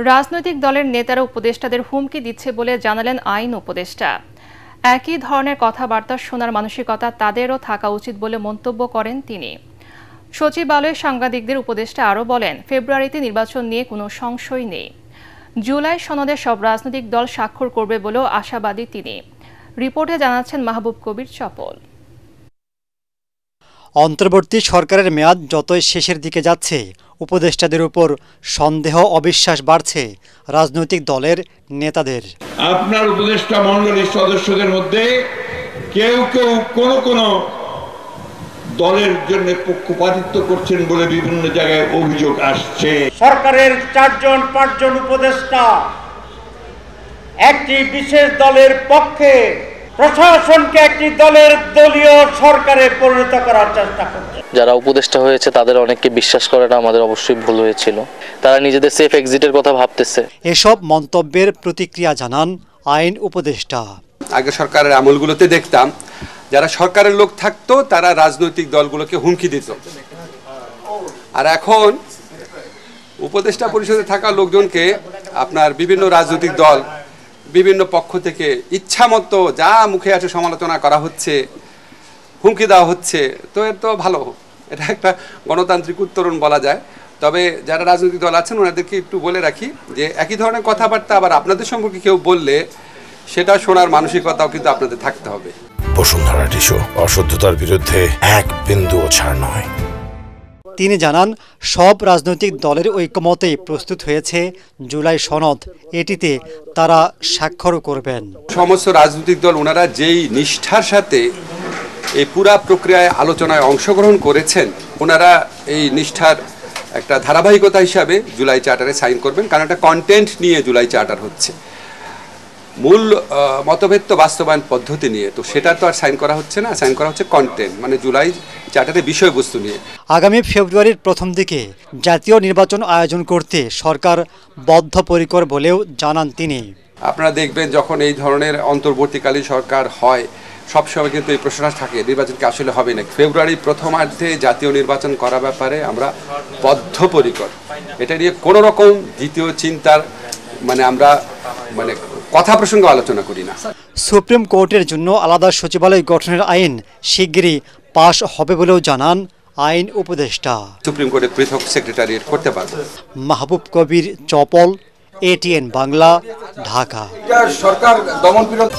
রাজনৈতিক দলের নেতারা উপদেষ্টাদের হুমকি দিচ্ছে বলে জানালেন আইন উপদেষ্টা। একই ধরনের কথাবার্তা শোনার মানসিকতা তাদেরও থাকা উচিত বলে মন্তব্য করেন তিনি। সচিবালয়ে সাংবাদিকদের উপদেষ্টা আরও বলেন, ফেব্রুয়ারিতে নির্বাচন নিয়ে কোনো সংশয় নেই। জুলাই সনদে সব রাজনৈতিক দল স্বাক্ষর করবে বলেও আশাবাদী তিনি। রিপোর্টে জানাচ্ছেন মাহবুব কবির চপল। অন্তর্বর্তী সরকারের মেয়াদ যতই শেষের দিকে যাচ্ছে, উপদেষ্টাদের উপর সন্দেহ অবিশ্বাস বাড়ছে রাজনৈতিক দলের নেতাদের। আপনার উপদেষ্টা মণ্ডলীর সদস্যদের মধ্যে কেউ কেউ কোন দলের জন্য পক্ষপাতিত্ব করছেন বলে বিভিন্ন জায়গায় অভিযোগ আসছে। সরকারের 4-5 উপদেষ্টা একটি বিশেষ দলের পক্ষে প্রশাসনকে একটি দলের দলীয় সরকারে পরিণত করার চেষ্টা করছে। যারা উপদেষ্টা হয়েছে তাদের অনেককে বিশ্বাস করাটা আমাদের অবশ্যই ভুল হয়েছিল। তারা নিজেদের সেফ এক্সিটের কথা ভাবতেছে। এসব মন্তব্যের প্রতিক্রিয়া জানান আইন উপদেষ্টা। আগে সরকারের আমলগুলোতে দেখতাম যারা সরকারের লোক থাকতো তারা রাজনৈতিক দলগুলোকে হুমকি দিত, আর এখন উপদেষ্টা পরিষদে থাকা লোকজনকে আপনার বিভিন্ন রাজনৈতিক দল বিভিন্ন পক্ষ থেকে ইচ্ছামতো যা মুখে আসে সমালোচনা করা হচ্ছে, হুমকি দেওয়া হচ্ছে। তো এর তো ভালো, এটা একটা গণতান্ত্রিক উত্তরণ বলা যায়। তবে যারা রাজনৈতিক দল আছেন ওনাদেরকে একটু বলে রাখি যে একই ধরনের কথাবার্তা আবার আপনাদের সম্পর্কে কেউ বললে সেটা শোনার মানসিকতাও কিন্তু আপনাদের থাকতে হবে। বসুন্ধরা টিস্যু, অশুদ্ধতার বিরুদ্ধে এক বিন্দুও ছাড় নয়। তিনি জানান, সব রাজনৈতিক দলের ঐক্যমতেই প্রস্তুত হয়েছে জুলাই সনদ। এটিতে তারা স্বাক্ষরও করবেন। সমস্ত রাজনৈতিক দল ওনারা যেই নিষ্ঠার সাথে এই পুরা প্রক্রিয়ায় আলোচনায় অংশগ্রহণ করেছেন, ওনারা এই নিষ্ঠার একটা ধারাবাহিকতা হিসাবে জুলাই চার্টারে সাইন করবেন, কারণ একটা কন্টেন্ট নিয়ে জুলাই চার্টার হচ্ছে, মূল মতভেদ তো বাস্তবায়ন পদ্ধতি নিয়ে, তো সেটা তো আর সাইন করা হচ্ছে না, সাইন করা হচ্ছে কন্টেন্ট, মানে জুলাই চার্টারের বিষয়বস্তু নিয়ে। আগামী ফেব্রুয়ারির প্রথম দিকে জাতীয় নির্বাচন আয়োজন করতে সরকার বদ্ধপরিকর বলেও জানান তিনি। আপনারা দেখবেন যখন এই ধরনের অন্তর্বর্তীকালীন সরকার হয় সবসময় কিন্তু এই প্রশ্নটা থাকে, নির্বাচন কি আসলে হবে না। ফেব্রুয়ারির প্রথমার্ধে জাতীয় নির্বাচন করা ব্যাপারে আমরা বদ্ধপরিকর। এটা নিয়ে কোনো রকম দ্বিতীয় চিন্তার আমরা কথা প্রসঙ্গে আলোচনা করি না। সুপ্রিম কোর্টের জন্য আলাদা সচিবালয় গঠনের আইন শিগগিরই পাশ হবে বলেও জানান আইন উপদেষ্টা। সুপ্রিম কোর্টে পৃথক সেক্রেটারিয়েট করতে পারবে। মাহবুব কবির চপল, ATN বাংলা, ঢাকা। সরকার দমন বিরোধী